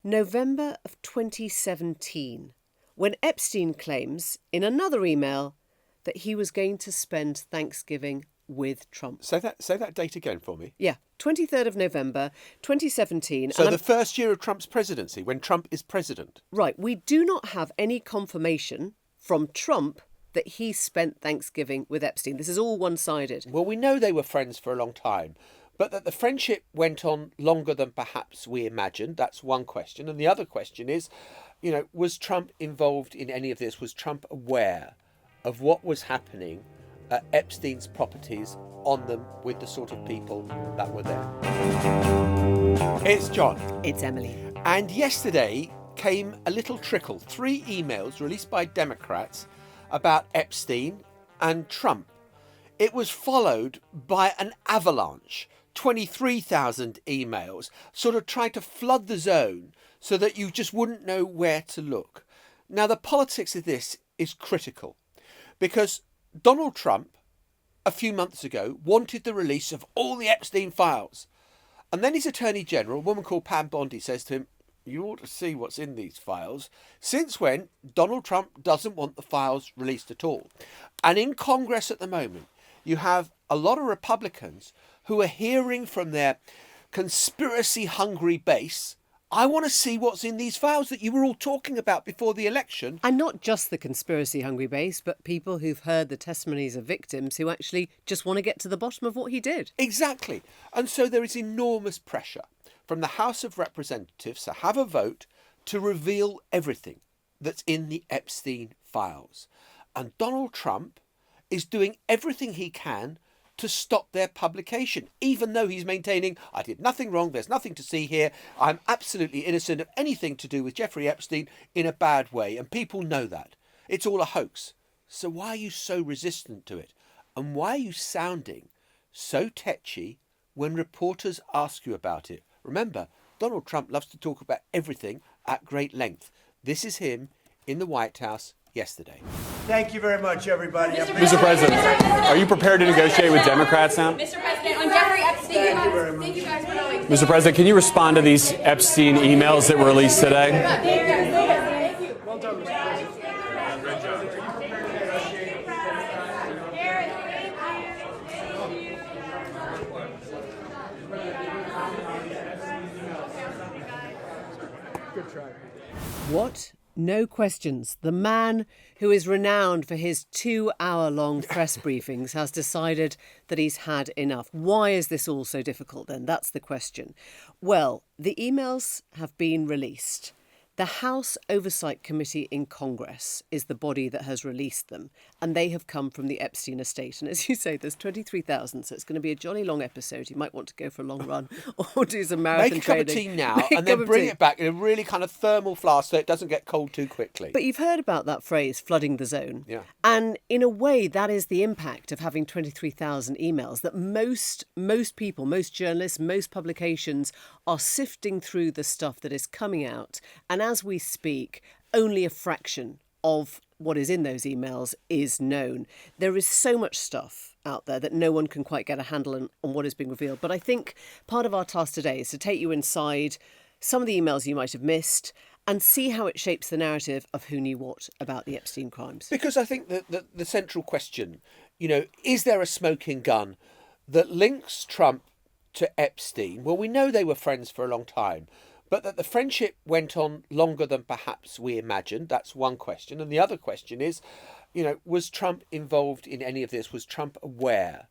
November of 2017, when Epstein claims in another email that he was going to spend Thanksgiving with Trump. Say that date again for me. Yeah, 23rd of November 2017. So the first year of Trump's presidency, when Trump is president. Right, we do not have any confirmation from Trump that he spent Thanksgiving with Epstein. This is all one-sided. Well, we know they were friends for a long time, but that the friendship went on longer than perhaps we imagined, that's one question. And the other question is, was Trump involved in any of this? Was Trump aware of what was happening at Epstein's properties on them with the sort of people that were there? It's John. It's Emily. And yesterday came a little trickle, 3 emails released by Democrats about Epstein and Trump. It was followed by an avalanche, 23,000 emails, sort of trying to flood the zone so that you just wouldn't know where to look. Now, the politics of this is critical because Donald Trump, a few months ago, wanted the release of all the Epstein files. And then his Attorney General, a woman called Pam Bondi, says to him, you ought to see what's in these files. Since when Donald Trump doesn't want the files released at all. And in Congress at the moment, you have a lot of Republicans who are hearing from their conspiracy-hungry base, I want to see what's in these files that you were all talking about before the election. And not just the conspiracy-hungry base, but people who've heard the testimonies of victims who actually just want to get to the bottom of what he did. Exactly. And so there is enormous pressure from the House of Representatives to have a vote to reveal everything that's in the Epstein files. And Donald Trump is doing everything he can to stop their publication, even though he's maintaining, I did nothing wrong, there's nothing to see here, I'm absolutely innocent of anything to do with Jeffrey Epstein in a bad way, and people know that. It's all a hoax. So why are you so resistant to it? And why are you sounding so tetchy when reporters ask you about it? Remember, Donald Trump loves to talk about everything at great length. This is him in the White House yesterday. Thank you very much, everybody. Mr. President, are you prepared to negotiate with Democrats now? Mr. President, on Jeffrey Epstein, Thank you very much. Thank you guys for knowing. Mr. President, can you respond to these Epstein emails that were released today? Thank you. Well done, Mr. President. Great job. Good try. What? No questions. The man who is renowned for his 2-hour-long press briefings has decided that he's had enough. Why is this all so difficult then? That's the question. Well, the emails have been released. The House Oversight Committee in Congress is the body that has released them, and they have come from the Epstein estate. And as you say, there's 23,000, so it's going to be a jolly long episode. You might want to go for a long run or do some marathon Make a cup of training. tea now and then bring it back in a really kind of thermal flask so it doesn't get cold too quickly. But you've heard about that phrase, flooding the zone. Yeah. And in a way, that is the impact of having 23,000 emails, that most people, most journalists, most publications are sifting through the stuff that is coming out. And as we speak, only a fraction of what is in those emails is known. There is so much stuff out there that no one can quite get a handle on what is being revealed. But I think part of our task today is to take you inside some of the emails you might have missed and see how it shapes the narrative of who knew what about the Epstein crimes. Because I think that the central question, is there a smoking gun that links Trump to Epstein? Well, we know they were friends for a long time, but that the friendship went on longer than perhaps we imagined, that's one question. And the other question is, was Trump involved in any of this? Was Trump aware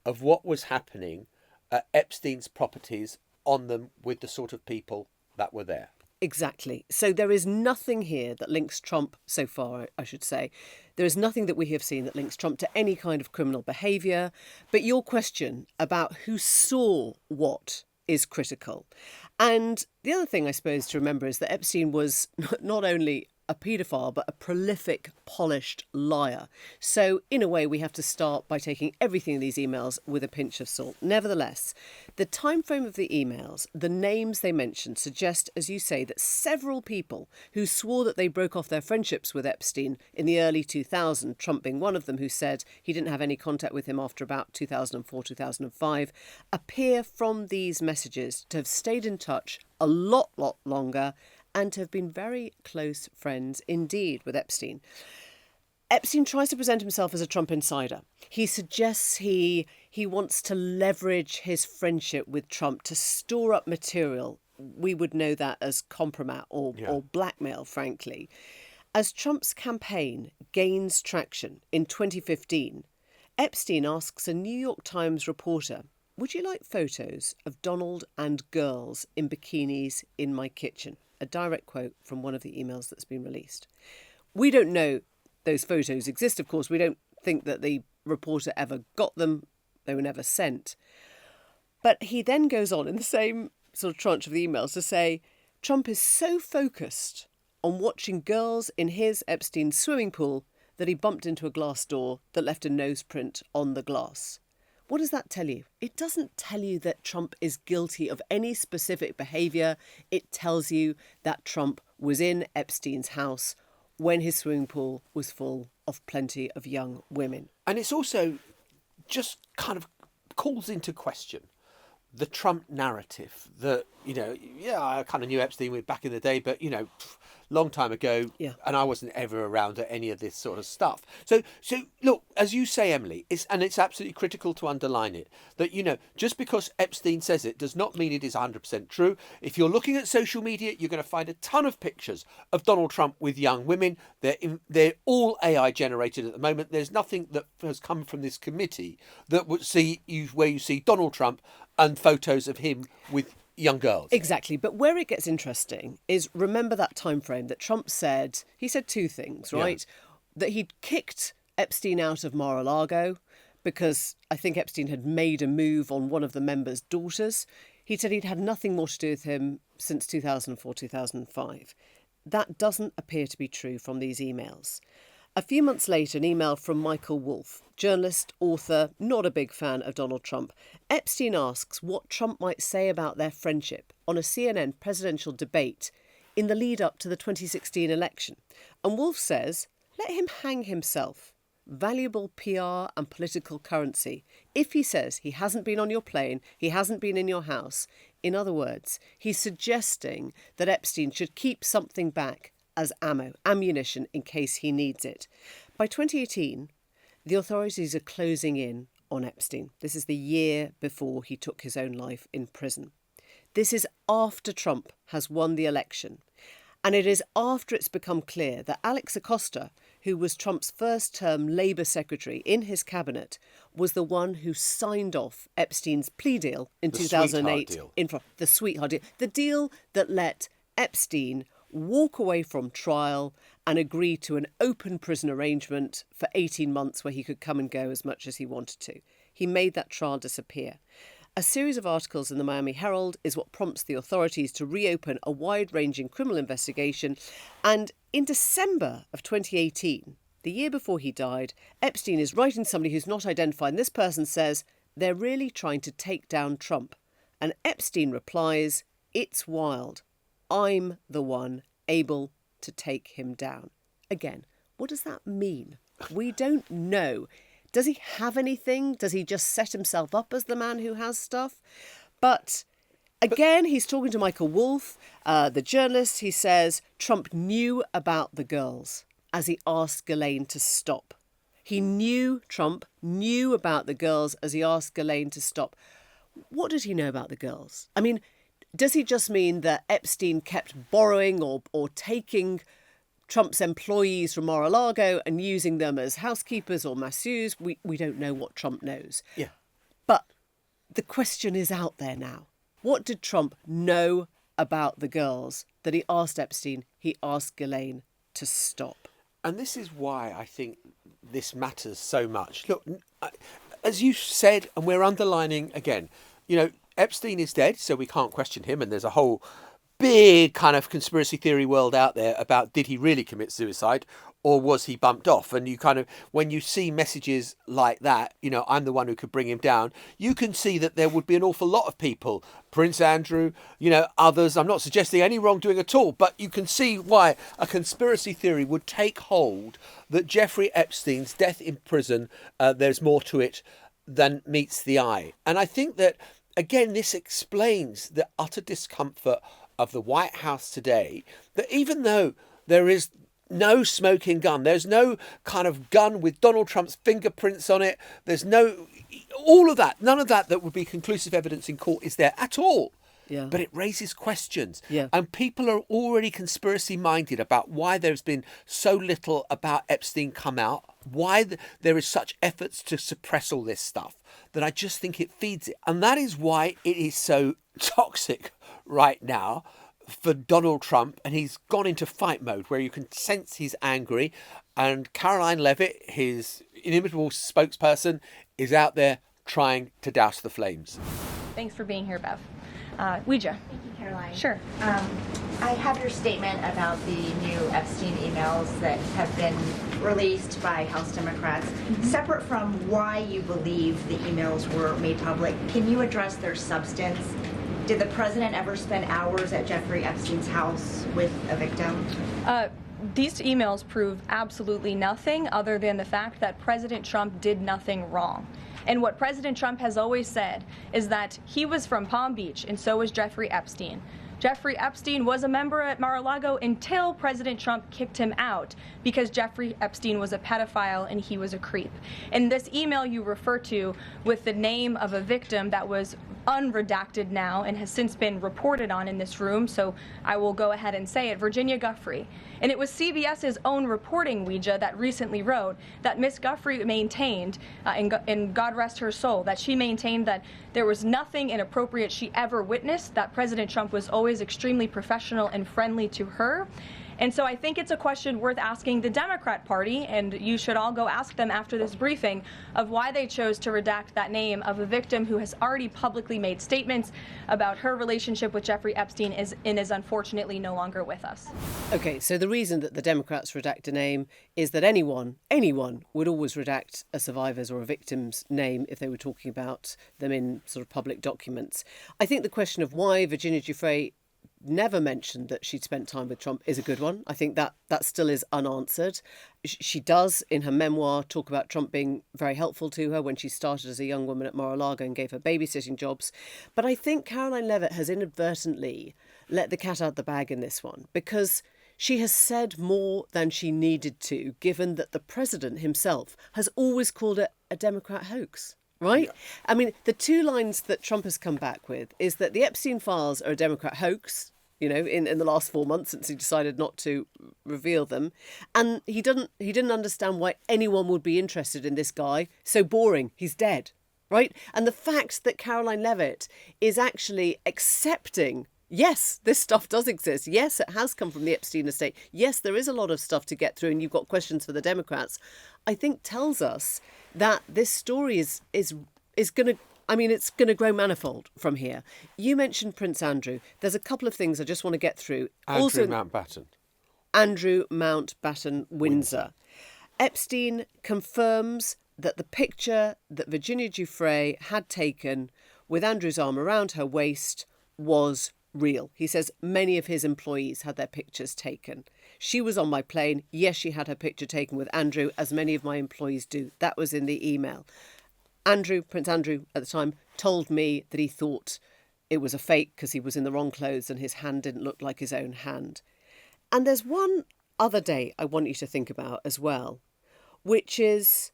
of what was happening at Epstein's properties on them with the sort of people that were there? Exactly. So there is nothing here that links Trump so far, I should say. There is nothing that we have seen that links Trump to any kind of criminal behaviour. But your question about who saw what is critical. And the other thing, I suppose, to remember is that Epstein was not only a paedophile, but a prolific, polished liar. So in a way, we have to start by taking everything in these emails with a pinch of salt. Nevertheless, the time frame of the emails, the names they mention, suggest, as you say, that several people who swore that they broke off their friendships with Epstein in the early 2000s, Trump being one of them, who said he didn't have any contact with him after about 2004, 2005, appear from these messages to have stayed in touch a lot longer and to have been very close friends indeed with Epstein. Epstein tries to present himself as a Trump insider. He suggests he wants to leverage his friendship with Trump to store up material. We would know that as compromat or blackmail, frankly. As Trump's campaign gains traction in 2015, Epstein asks a New York Times reporter, "Would you like photos of Donald and girls in bikinis in my kitchen?" A direct quote from one of the emails that's been released. We don't know those photos exist, of course. We don't think that the reporter ever got them. They were never sent. But he then goes on in the same sort of tranche of the emails to say Trump is so focused on watching girls in his Epstein swimming pool that he bumped into a glass door that left a nose print on the glass. What does that tell you? It doesn't tell you that Trump is guilty of any specific behaviour. It tells you that Trump was in Epstein's house when his swimming pool was full of plenty of young women. And it's also just kind of calls into question the Trump narrative that, I kind of knew Epstein back in the day, but, long time ago, and I wasn't ever around at any of this sort of stuff. So look, as you say, Emily, it's absolutely critical to underline it, that, just because Epstein says it does not mean it is 100% true. If you're looking at social media, you're going to find a ton of pictures of Donald Trump with young women. They're all AI generated at the moment. There's nothing that has come from this committee that would where you see Donald Trump and photos of him with young girls. Exactly. But where it gets interesting is, remember that time frame that Trump said, he said two things, right? That he'd kicked Epstein out of Mar-a-Lago because I think Epstein had made a move on one of the members' daughters. He said he'd had nothing more to do with him since 2004, 2005. That doesn't appear to be true from these emails. A few months later, an email from Michael Wolff, journalist, author, not a big fan of Donald Trump. Epstein asks what Trump might say about their friendship on a CNN presidential debate in the lead up to the 2016 election. And Wolff says, let him hang himself. Valuable PR and political currency. If he says he hasn't been on your plane, he hasn't been in your house. In other words, he's suggesting that Epstein should keep something back as ammunition in case he needs it. By 2018, the authorities are closing in on Epstein. This is the year before he took his own life in prison. This is after Trump has won the election. And it is after it's become clear that Alex Acosta, who was Trump's first-term Labour secretary in his cabinet, was the one who signed off Epstein's plea deal in 2008. The sweetheart deal. The deal that let Epstein walk away from trial and agree to an open prison arrangement for 18 months where he could come and go as much as he wanted to. He made that trial disappear. A series of articles in the Miami Herald is what prompts the authorities to reopen a wide-ranging criminal investigation. And in December of 2018, the year before he died, Epstein is writing to somebody who's not identified. And this person says, they're really trying to take down Trump. And Epstein replies, it's wild. I'm the one able to take him down. Again, what does that mean? We don't know. Does he have anything? Does he just set himself up as the man who has stuff? But again, he's talking to Michael Wolff, the journalist. He says Trump knew about the girls as he asked Ghislaine to stop. Trump knew about the girls as he asked Ghislaine to stop. What did he know about the girls? I mean, does he just mean that Epstein kept borrowing or taking Trump's employees from Mar-a-Lago and using them as housekeepers or masseuses? We don't know what Trump knows. Yeah. But the question is out there now. What did Trump know about the girls that he asked Epstein, he asked Ghislaine to stop? And this is why I think this matters so much. Look, as you said, and we're underlining again, Epstein is dead, so we can't question him. And there's a whole big kind of conspiracy theory world out there about, did he really commit suicide or was he bumped off? And you kind of, when you see messages like that, I'm the one who could bring him down, you can see that there would be an awful lot of people, Prince Andrew, others. I'm not suggesting any wrongdoing at all, but you can see why a conspiracy theory would take hold that Jeffrey Epstein's death in prison, there's more to it than meets the eye. And I think that, again, this explains the utter discomfort of the White House today that even though there is no smoking gun, there's no kind of gun with Donald Trump's fingerprints on it, there's no, all of that, none of that would be conclusive evidence in court is there at all. Yeah. But it raises questions. Yeah. And people are already conspiracy minded about why there's been so little about Epstein come out, why there is such efforts to suppress all this stuff, that I just think it feeds it. And that is why it is so toxic right now for Donald Trump. And he's gone into fight mode where you can sense he's angry. And Caroline Levitt, his inimitable spokesperson, is out there trying to douse the flames. Thanks for being here, Bev. Ouija. Thank you, Caroline. Sure. I have your statement about the new Epstein emails that have been released by House Democrats. Separate from why you believe the emails were made public, can you address their substance? Did the president ever spend hours at Jeffrey Epstein's house with a victim? These emails prove absolutely nothing other than the fact that President Trump did nothing wrong. And what President Trump has always said is that he was from Palm Beach, and so was Jeffrey Epstein. Jeffrey Epstein was a member at Mar-a-Lago until President Trump kicked him out because Jeffrey Epstein was a pedophile and he was a creep. And this email you refer to with the name of a victim that was unredacted now and has since been reported on in this room, so I will go ahead and say it, Virginia Giuffre. And it was CBS's own reporting, Ouija, that recently wrote that Miss Giuffre maintained, and God rest her soul, that she maintained that there was nothing inappropriate she ever witnessed, that President Trump was always extremely professional and friendly to her. And so I think it's a question worth asking the Democrat Party, and you should all go ask them after this briefing, of why they chose to redact that name of a victim who has already publicly made statements about her relationship with Jeffrey Epstein and is unfortunately no longer with us. Okay, so the reason that the Democrats redact a name is that anyone would always redact a survivor's or a victim's name if they were talking about them in sort of public documents. I think the question of why Virginia Giuffre never mentioned that she'd spent time with Trump is a good one. I think that still is unanswered. She does, in her memoir, talk about Trump being very helpful to her when she started as a young woman at Mar-a-Lago and gave her babysitting jobs. But I think Caroline Levitt has inadvertently let the cat out the bag in this one, because she has said more than she needed to, given that the president himself has always called it a Democrat hoax. Right? Yeah. I mean, the two lines that Trump has come back with is that the Epstein files are a Democrat hoax, you know, in the last 4 months since he decided not to reveal them. And he didn't understand why anyone would be interested in this guy. So boring. He's dead. Right? And the fact that Caroline Levitt is actually accepting, yes, this stuff does exist. Yes, it has come from the Epstein estate. Yes, there is a lot of stuff to get through and you've got questions for the Democrats, I think tells us that this story is going to, I mean, it's going to grow manifold from here. You mentioned Prince Andrew. There's a couple of things I just want to get through. Andrew Mountbatten. Andrew Mountbatten Windsor. Epstein confirms that the picture that Virginia Giuffre had taken with Andrew's arm around her waist was real. He says many of his employees had their pictures taken. She was on my plane. Yes, she had her picture taken with Andrew, as many of my employees do. That was in the email. Prince Andrew, at the time, told me that he thought it was a fake because he was in the wrong clothes and his hand didn't look like his own hand. And there's one other day I want you to think about as well, which is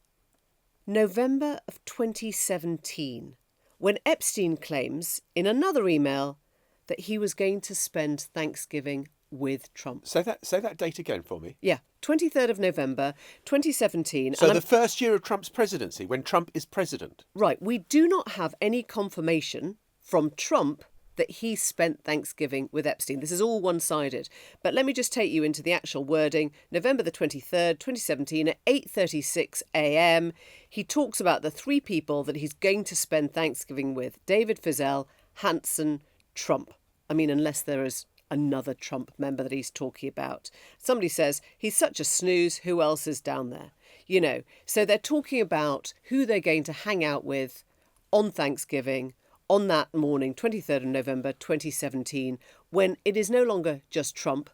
November of 2017, when Epstein claims in another email that he was going to spend Thanksgiving with Trump. Say that date again for me. Yeah, 23rd of November, 2017. So the first year of Trump's presidency, when Trump is president. Right. We do not have any confirmation from Trump that he spent Thanksgiving with Epstein. This is all one-sided. But let me just take you into the actual wording. November the 23rd, 2017, at 8:36 a.m., he talks about the three people that he's going to spend Thanksgiving with: David Fizell, Hanson, Trump. I mean, unless there is another Trump member that he's talking about. Somebody says, he's such a snooze, who else is down there? You know, so they're talking about who they're going to hang out with on Thanksgiving on that morning, 23rd of November 2017, when it is no longer just Trump,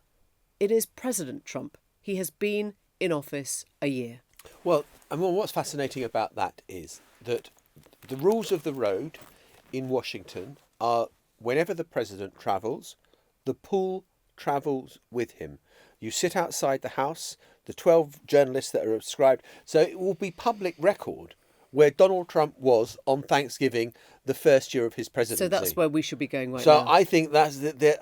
it is President Trump. He has been in office a year. Well, and what's fascinating about that is that the rules of the road in Washington are whenever the president travels, the pool travels with him. You sit outside the House, the 12 journalists that are ascribed. So it will be public record where Donald Trump was on Thanksgiving, the first year of his presidency. So that's where we should be going right So now. I think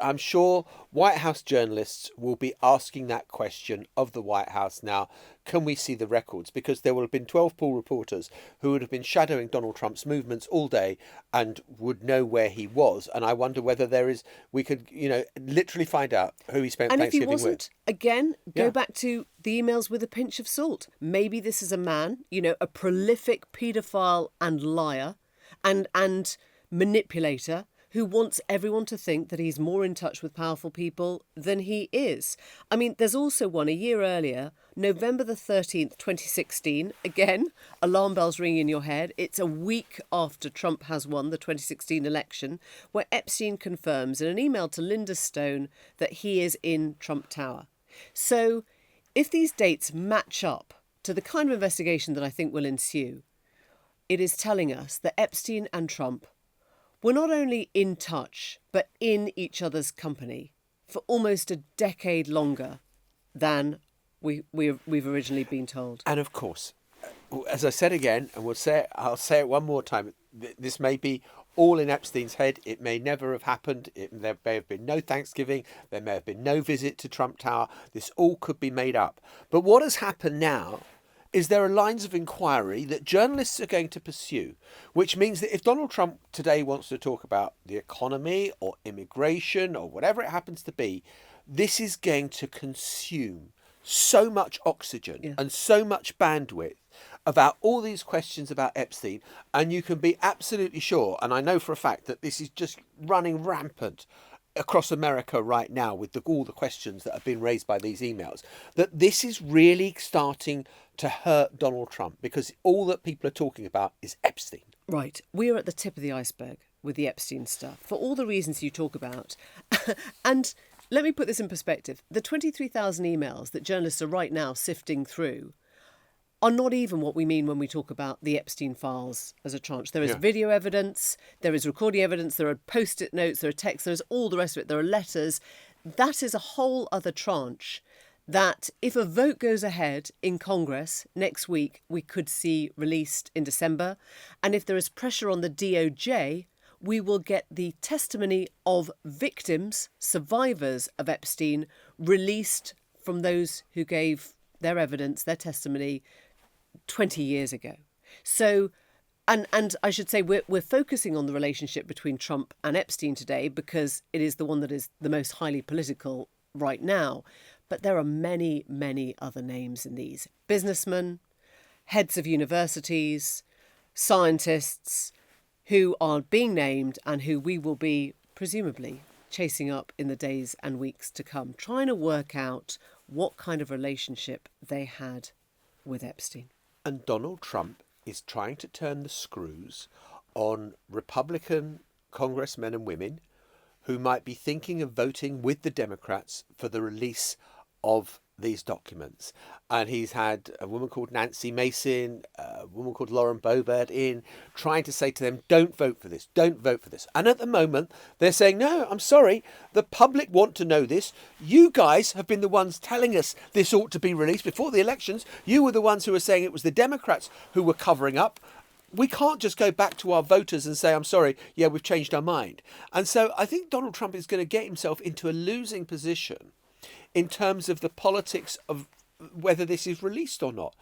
I'm sure White House journalists will be asking that question of the White House now. Can we see the records? Because there will have been 12 pool reporters who would have been shadowing Donald Trump's movements all day and would know where he was. And I wonder whether we could, literally find out who he spent And if he Thanksgiving wasn't, with. again, go Yeah. back to the emails with a pinch of salt. Maybe this is a man, a prolific paedophile and liar and manipulator who wants everyone to think that he's more in touch with powerful people than he is. I mean, there's also one a year earlier, November the 13th, 2016. Again, alarm bells ringing in your head. It's a week after Trump has won the 2016 election, where Epstein confirms in an email to Linda Stone that he is in Trump Tower. So if these dates match up to the kind of investigation that I think will ensue, it is telling us that Epstein and Trump were not only in touch, but in each other's company for almost a decade longer than we've originally been told. And of course, as I said again, and I'll say it one more time, this may be all in Epstein's head. It may never have happened. There may have been no Thanksgiving. There may have been no visit to Trump Tower. This all could be made up. But what has happened now is there are lines of inquiry that journalists are going to pursue, which means that if Donald Trump today wants to talk about the economy or immigration or whatever it happens to be, this is going to consume so much oxygen and so much bandwidth about all these questions about Epstein. And you can be absolutely sure, and I know for a fact that this is just running rampant across America right now with all the questions that have been raised by these emails, that this is really starting to hurt Donald Trump because all that people are talking about is Epstein. Right. We are at the tip of the iceberg with the Epstein stuff for all the reasons you talk about. And let me put this in perspective. The 23,000 emails that journalists are right now sifting through are not even what we mean when we talk about the Epstein files as a tranche. There is video evidence, there is recording evidence, there are post-it notes, there are texts, there's all the rest of it, there are letters. That is a whole other tranche that if a vote goes ahead in Congress next week, we could see released in December. And if there is pressure on the DOJ, we will get the testimony of victims, survivors of Epstein, released from those who gave their evidence, their testimony 20 years ago. So, and I should say we're focusing on the relationship between Trump and Epstein today because it is the one that is the most highly political right now. But there are many, many other names in these. Businessmen, heads of universities, scientists who are being named and who we will be presumably chasing up in the days and weeks to come, trying to work out what kind of relationship they had with Epstein. And Donald Trump is trying to turn the screws on Republican congressmen and women who might be thinking of voting with the Democrats for the release of these documents. And he's had a woman called Nancy Mason, a woman called Lauren Boebert in, trying to say to them, don't vote for this, don't vote for this. And at the moment, they're saying, no, I'm sorry, the public want to know this. You guys have been the ones telling us this ought to be released before the elections. You were the ones who were saying it was the Democrats who were covering up. We can't just go back to our voters and say, I'm sorry, yeah, we've changed our mind. And so I think Donald Trump is going to get himself into a losing position in terms of the politics of whether this is released or not.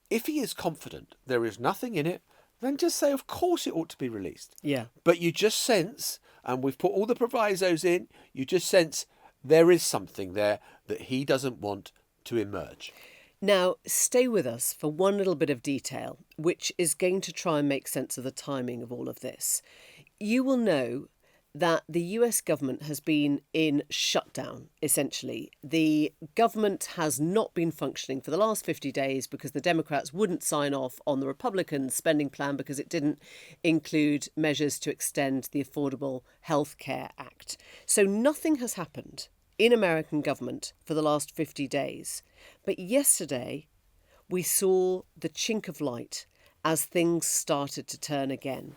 If he is confident there is nothing in it, then just say, of course it ought to be released. Yeah. But you just sense, and we've put all the provisos in, you just sense there is something there that he doesn't want to emerge. Now, stay with us for one little bit of detail, which is going to try and make sense of the timing of all of this. You will know that the US government has been in shutdown, essentially. The government has not been functioning for the last 50 days because the Democrats wouldn't sign off on the Republican spending plan because it didn't include measures to extend the Affordable Health Care Act. So nothing has happened in American government for the last 50 days. But yesterday, we saw the chink of light as things started to turn again.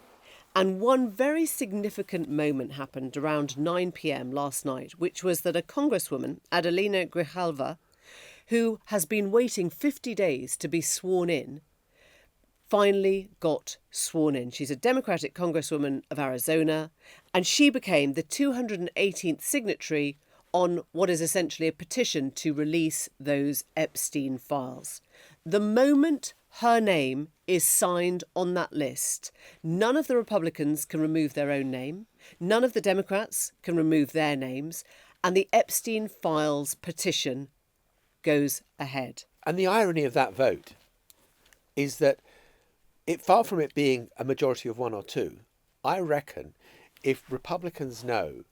And one very significant moment happened around 9 p.m. last night, which was that a Congresswoman, Adelina Grijalva, who has been waiting 50 days to be sworn in, finally got sworn in. She's a Democratic Congresswoman of Arizona, and she became the 218th signatory on what is essentially a petition to release those Epstein files. The moment her name is signed on that list, none of the Republicans can remove their own name, none of the Democrats can remove their names, and the Epstein files petition goes ahead. And the irony of that vote is that far from it being a majority of one or two, I reckon if Republicans know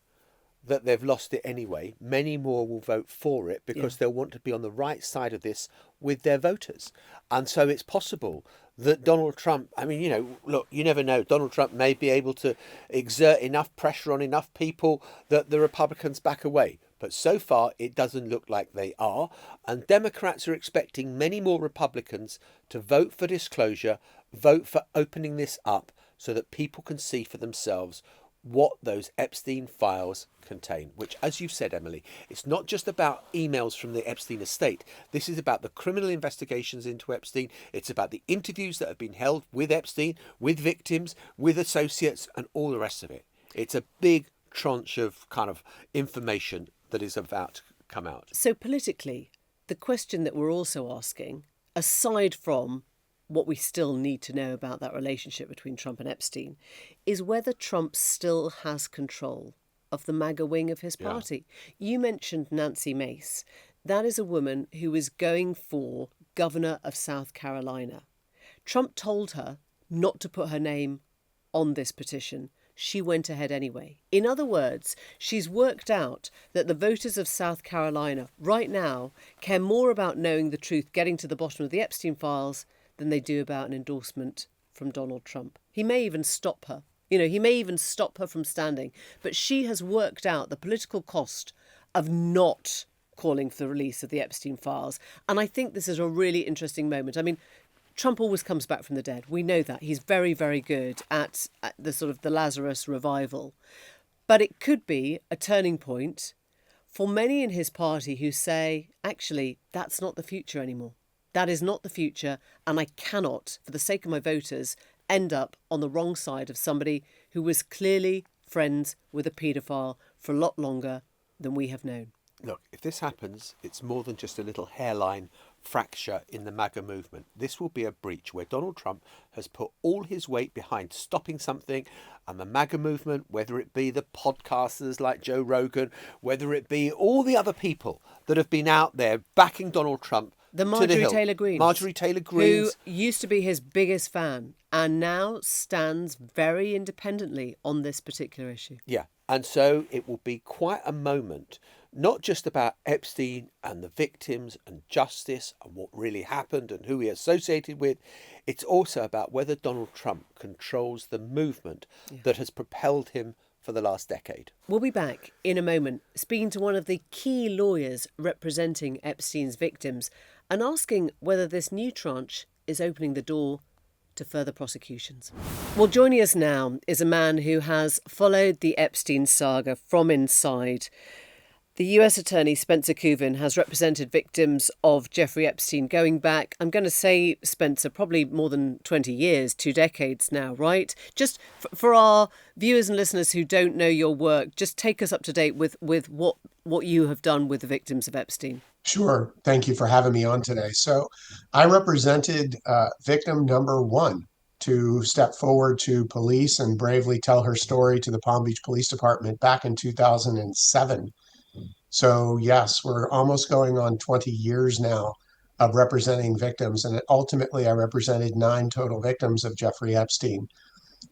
that they've lost it anyway, many more will vote for it because they'll want to be on the right side of this with their voters. And so it's possible that Donald Trump, I mean, look, you never know. Donald Trump may be able to exert enough pressure on enough people that the Republicans back away. But so far, it doesn't look like they are. And Democrats are expecting many more Republicans to vote for disclosure, vote for opening this up so that people can see for themselves what those Epstein files contain, which, as you've said, Emily, it's not just about emails from the Epstein estate. This is about the criminal investigations into Epstein. It's about the interviews that have been held with Epstein, with victims, with associates, and all the rest of it. It's a big tranche of kind of information that is about to come out. So politically, the question that we're also asking, aside from what we still need to know about that relationship between Trump and Epstein, is whether Trump still has control of the MAGA wing of his party. You mentioned Nancy Mace. That is a woman who is going for governor of South Carolina. Trump told her not to put her name on this petition. She went ahead anyway. In other words, she's worked out that the voters of South Carolina right now care more about knowing the truth, getting to the bottom of the Epstein files, than they do about an endorsement from Donald Trump. He may even stop her. He may even stop her from standing. But she has worked out the political cost of not calling for the release of the Epstein files. And I think this is a really interesting moment. I mean, Trump always comes back from the dead. We know that. He's very, very good at the sort of the Lazarus revival. But it could be a turning point for many in his party who say, actually, that's not the future anymore. That is not the future, and I cannot, for the sake of my voters, end up on the wrong side of somebody who was clearly friends with a paedophile for a lot longer than we have known. Look, if this happens, it's more than just a little hairline fracture in the MAGA movement. This will be a breach where Donald Trump has put all his weight behind stopping something, and the MAGA movement, whether it be the podcasters like Joe Rogan, whether it be all the other people that have been out there backing Donald Trump, The Marjorie Taylor Greene. Marjorie Taylor Greene. Who used to be his biggest fan and now stands very independently on this particular issue. Yeah. And so it will be quite a moment, not just about Epstein and the victims and justice and what really happened and who he associated with. It's also about whether Donald Trump controls the movement that has propelled him for the last decade. We'll be back in a moment, speaking to one of the key lawyers representing Epstein's victims and asking whether this new tranche is opening the door to further prosecutions. Well, joining us now is a man who has followed the Epstein saga from inside. The US Attorney Spencer Couvin has represented victims of Jeffrey Epstein going back, I'm going to say, Spencer, probably more than 20 years, 2 decades now, right? Just for our viewers and listeners who don't know your work, just take us up to date with what you have done with the victims of Epstein. Sure. Thank you for having me on today. So I represented victim number 1 to step forward to police and bravely tell her story to the Palm Beach Police Department back in 2007. So yes, we're almost going on 20 years now of representing victims. And ultimately, I represented 9 total victims of Jeffrey Epstein.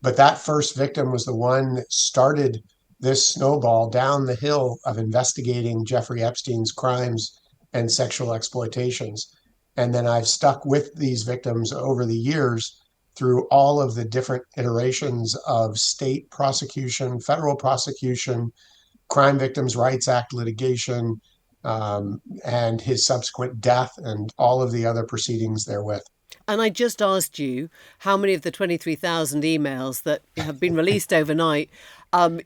But that first victim was the one that started this snowball down the hill of investigating Jeffrey Epstein's crimes and sexual exploitations. And then I've stuck with these victims over the years through all of the different iterations of state prosecution, federal prosecution, Crime Victims' Rights Act litigation, and his subsequent death and all of the other proceedings therewith. And I just asked you how many of the 23,000 emails that have been released overnight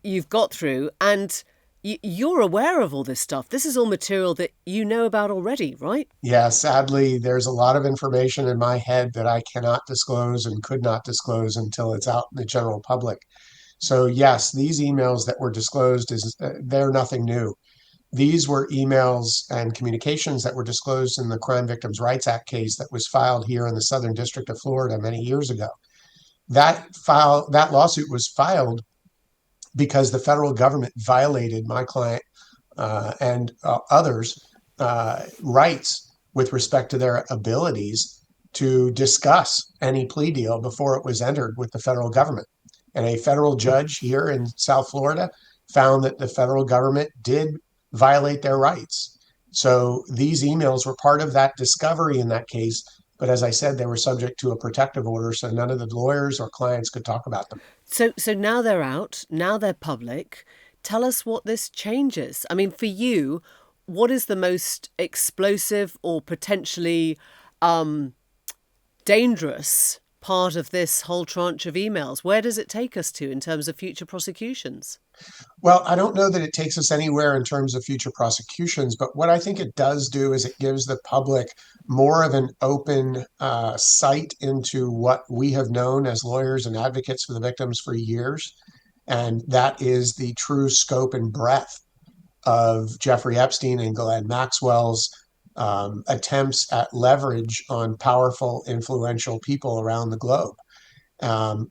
you've got through, and you're aware of all this stuff. This is all material that you know about already, right? Yeah, sadly, there's a lot of information in my head that I cannot disclose and could not disclose until it's out in the general public. So yes, these emails that were disclosed they're nothing new. These were emails and communications that were disclosed in the Crime Victims' Rights Act case that was filed here in the Southern District of Florida many years ago. That lawsuit was filed because the federal government violated my client and others' rights with respect to their abilities to discuss any plea deal before it was entered with the federal government. And a federal judge here in South Florida found that the federal government did violate their rights. So these emails were part of that discovery in that case. But as I said, they were subject to a protective order, so none of the lawyers or clients could talk about them. So now they're out, now they're public. Tell us what this changes. I mean, for you, what is the most explosive or potentially dangerous part of this whole tranche of emails? Where does it take us to in terms of future prosecutions? Well, I don't know that it takes us anywhere in terms of future prosecutions, but what I think it does do is it gives the public more of an open sight into what we have known as lawyers and advocates for the victims for years. And that is the true scope and breadth of Jeffrey Epstein and Ghislaine Maxwell's attempts at leverage on powerful, influential people around the globe.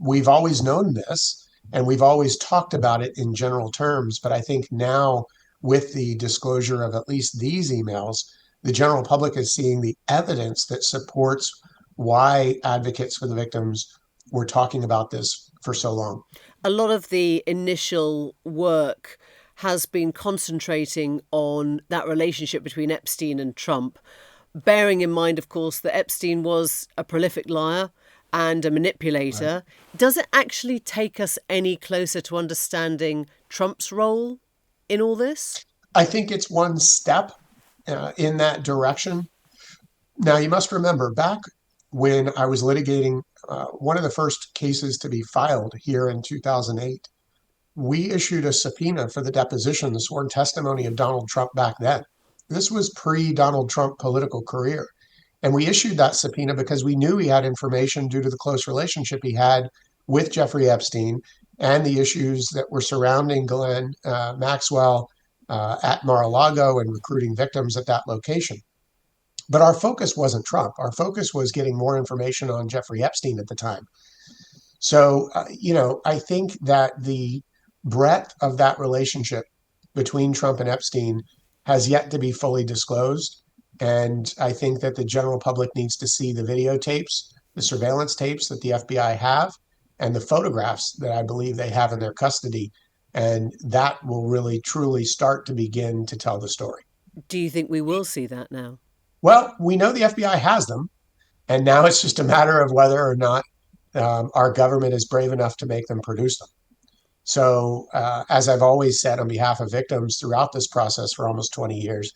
We've always known this, and we've always talked about it in general terms. But I think now, with the disclosure of at least these emails, the general public is seeing the evidence that supports why advocates for the victims were talking about this for so long. A lot of the initial work has been concentrating on that relationship between Epstein and Trump, bearing in mind, of course, that Epstein was a prolific liar and a manipulator. Right. Does it actually take us any closer to understanding Trump's role in all this? I think it's one step in that direction. Now, you must remember, back when I was litigating one of the first cases to be filed here in 2008, we issued a subpoena for the deposition, the sworn testimony of Donald Trump back then. This was pre-Donald Trump political career. And we issued that subpoena because we knew he had information due to the close relationship he had with Jeffrey Epstein and the issues that were surrounding Ghislaine Maxwell at Mar-a-Lago and recruiting victims at that location. But our focus wasn't Trump. Our focus was getting more information on Jeffrey Epstein at the time. So, I think that the breadth of that relationship between Trump and Epstein has yet to be fully disclosed. And I think that the general public needs to see the videotapes, the surveillance tapes that the FBI have, and the photographs that I believe they have in their custody. And that will really, truly start to begin to tell the story. Do you think we will see that now? Well, we know the FBI has them. And now it's just a matter of whether or not our government is brave enough to make them produce them. So, as I've always said on behalf of victims throughout this process for almost 20 years,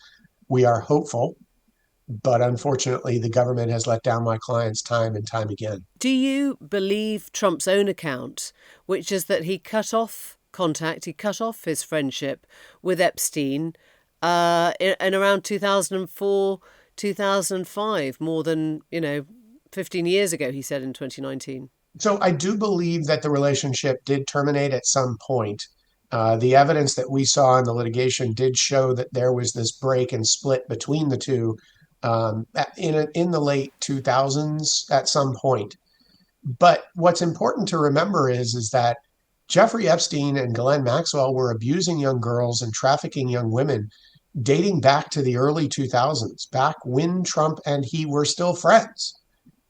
we are hopeful. But unfortunately, the government has let down my clients time and time again. Do you believe Trump's own account, which is that he cut off contact, he cut off his friendship with Epstein in around 2004, 2005, more than, 15 years ago, he said in 2019? So I do believe that the relationship did terminate at some point. The evidence that we saw in the litigation did show that there was this break and split between the two in the late 2000s at some point. But what's important to remember is that Jeffrey Epstein and Ghislaine Maxwell were abusing young girls and trafficking young women dating back to the early 2000s, back when Trump and he were still friends.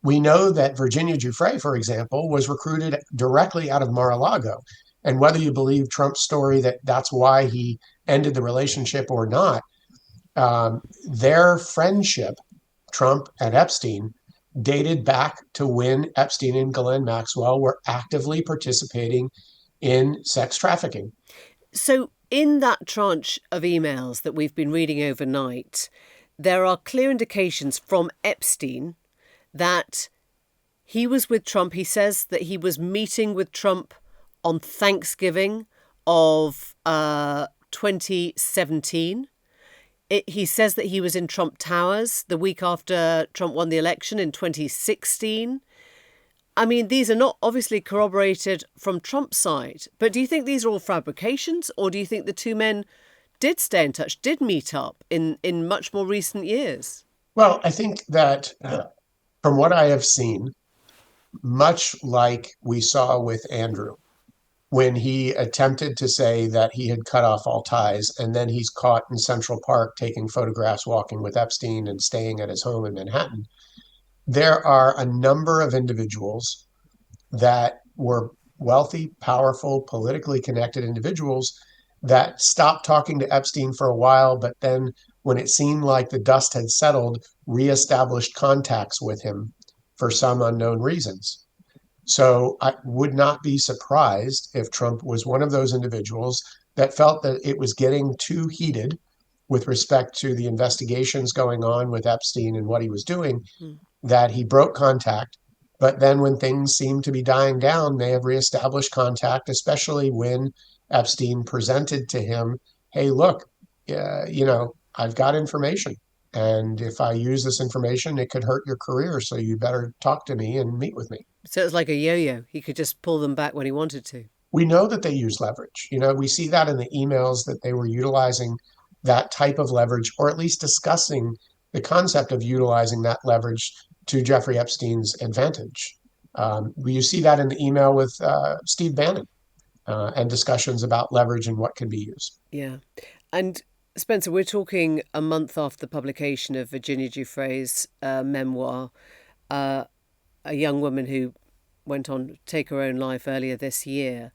We know that Virginia Giuffre, for example, was recruited directly out of Mar-a-Lago. And whether you believe Trump's story that that's why he ended the relationship or not, their friendship, Trump and Epstein, dated back to when Epstein and Ghislaine Maxwell were actively participating in sex trafficking. So in that tranche of emails that we've been reading overnight, there are clear indications from Epstein that He was with Trump. He says that he was meeting with Trump on Thanksgiving of 2017. He says that he was in Trump Towers the week after Trump won the election in 2016. I mean, these are not obviously corroborated from Trump's side, but do you think these are all fabrications, or do you think the two men did stay in touch, did meet up in much more recent years? Well, I think that from what I have seen, much like we saw with Andrew, when he attempted to say that he had cut off all ties, and then he's caught in Central Park taking photographs walking with Epstein and staying at his home in Manhattan. There are a number of individuals that were wealthy, powerful, politically connected individuals that stopped talking to Epstein for a while, but then when it seemed like the dust had settled, reestablished contacts with him for some unknown reasons. So I would not be surprised if Trump was one of those individuals that felt that it was getting too heated with respect to the investigations going on with Epstein and what he was doing, that he broke contact. But then when things seemed to be dying down, may have reestablished contact, especially when Epstein presented to him, hey, look, I've got information. And if I use this information, it could hurt your career. So you better talk to me and meet with me. So it's like a yo-yo. He could just pull them back when he wanted to. We know that they use leverage. We see that in the emails that they were utilizing that type of leverage, or at least discussing the concept of utilizing that leverage to Jeffrey Epstein's advantage. You see that in the email with Steve Bannon and discussions about leverage and what can be used. Yeah. And Spencer, we're talking a month after the publication of Virginia Giuffre's memoir, a young woman who went on to take her own life earlier this year.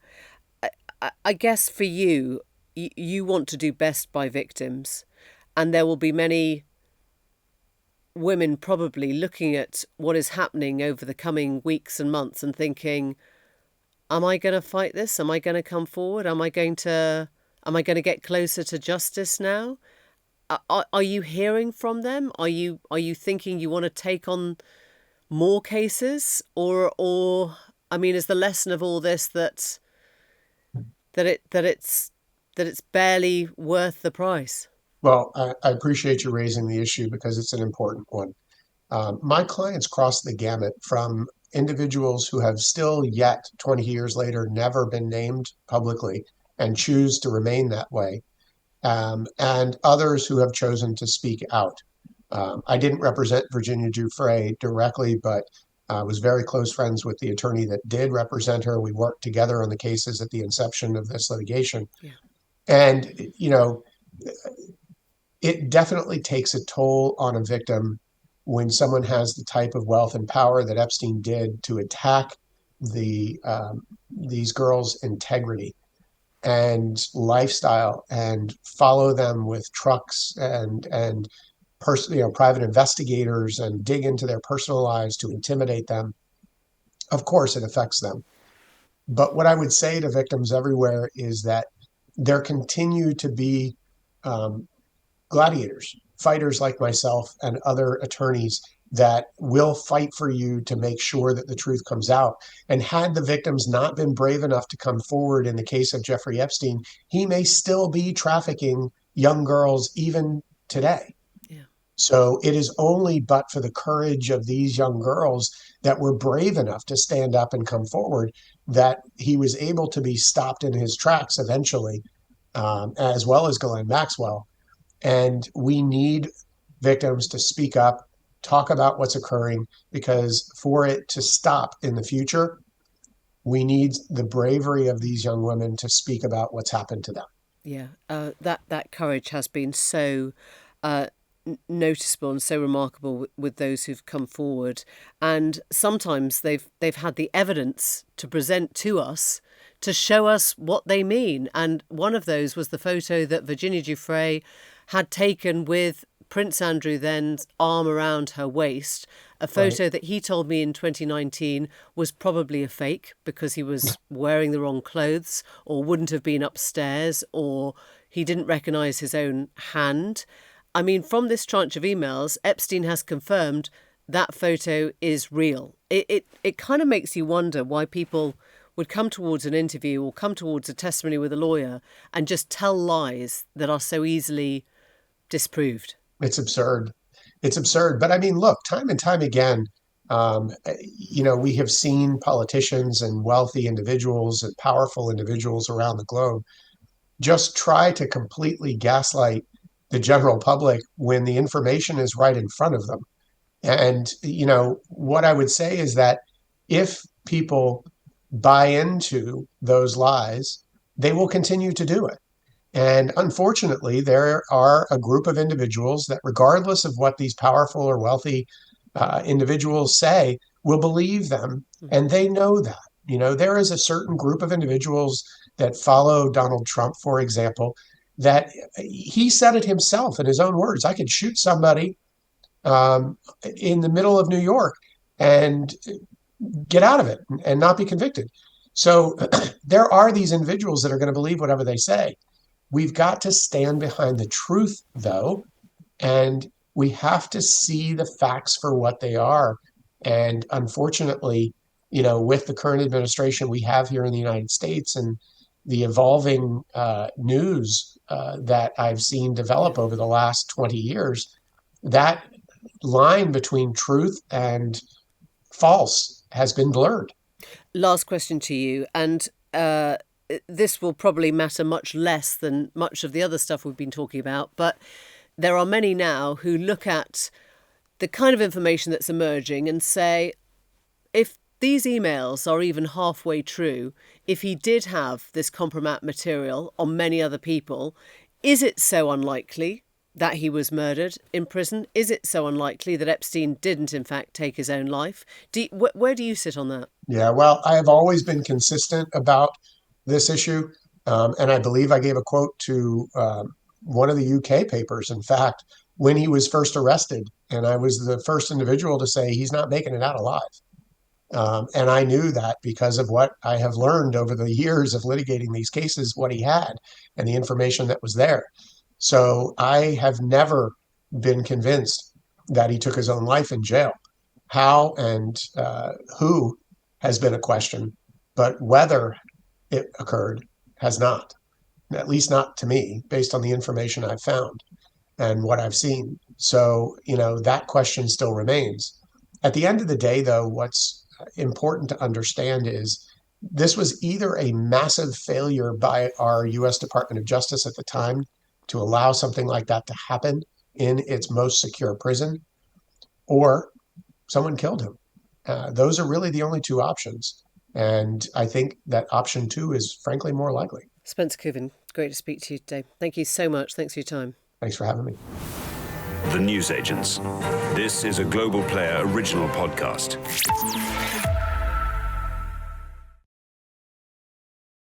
I guess for you, you want to do best by victims, and there will be many women probably looking at what is happening over the coming weeks and months and thinking, am I going to fight this? Am I going to come forward? Am I going to get closer to justice now? Are you hearing from them? Are you thinking you want to take on more cases, or I mean, is the lesson of all this that it's barely worth the price? Well, I appreciate you raising the issue because it's an important one. My clients cross the gamut from individuals who have still yet, 20 years later, never been named publicly and choose to remain that way, and others who have chosen to speak out. I didn't represent Virginia Giuffre directly, but I was very close friends with the attorney that did represent her. We worked together on the cases at the inception of this litigation. Yeah. And, it definitely takes a toll on a victim when someone has the type of wealth and power that Epstein did to attack these girls' integrity and lifestyle and follow them with trucks and private investigators and dig into their personal lives to intimidate them. Of course, it affects them. But what I would say to victims everywhere is that there continue to be gladiators, fighters like myself and other attorneys that will fight for you to make sure that the truth comes out. And had the victims not been brave enough to come forward in the case of Jeffrey Epstein, he may still be trafficking young girls even today. Yeah. So it is only but for the courage of these young girls that were brave enough to stand up and come forward that he was able to be stopped in his tracks eventually, as well as Ghislaine Maxwell. And we need victims to speak up, talk about what's occurring, because for it to stop in the future, we need the bravery of these young women to speak about what's happened to them. Yeah, that courage has been so noticeable and so remarkable with those who've come forward, and sometimes they've had the evidence to present to us to show us what they mean. And one of those was the photo that Virginia Giuffre had taken with Prince Andrew then's arm around her waist, a photo that he told me in 2019 was probably a fake because he was wearing the wrong clothes or wouldn't have been upstairs or he didn't recognise his own hand. I mean, from this tranche of emails, Epstein has confirmed that photo is real. it kind of makes you wonder why people would come towards an interview or come towards a testimony with a lawyer and just tell lies that are so easily disproved. It's absurd. It's absurd. But I mean, look, time and time again, we have seen politicians and wealthy individuals and powerful individuals around the globe just try to completely gaslight the general public when the information is right in front of them. And, what I would say is that if people buy into those lies, they will continue to do it. And unfortunately, there are a group of individuals that, regardless of what these powerful or wealthy individuals say, will believe them. And they know that. There is a certain group of individuals that follow Donald Trump, for example, that he said it himself in his own words. I could shoot somebody in the middle of New York and get out of it and not be convicted. So there are these individuals that are going to believe whatever they say. We've got to stand behind the truth, though, and we have to see the facts for what they are. And unfortunately, with the current administration we have here in the United States and the evolving news that I've seen develop over the last 20 years, that line between truth and false has been blurred. Last question to you, and this will probably matter much less than much of the other stuff we've been talking about, but there are many now who look at the kind of information that's emerging and say, if these emails are even halfway true, if he did have this compromat material on many other people, is it so unlikely that he was murdered in prison? Is it so unlikely that Epstein didn't, in fact, take his own life? Where do you sit on that? Yeah, well, I have always been consistent about this issue. And I believe I gave a quote to one of the UK papers, in fact, when he was first arrested. And I was the first individual to say he's not making it out alive. And I knew that because of what I have learned over the years of litigating these cases, what he had and the information that was there. So I have never been convinced that he took his own life in jail. How and who has been a question, but whether it occurred has not, at least not to me, based on the information I've found and what I've seen. So, that question still remains. At the end of the day, though, what's important to understand is this was either a massive failure by our U.S. Department of Justice at the time to allow something like that to happen in its most secure prison, or someone killed him. Those are really the only two options. And I think that option 2 is frankly more likely. Spencer Cooven, great to speak to you today. Thank you so much. Thanks for your time. Thanks for having me. The Newsagents. This is a Global Player original podcast.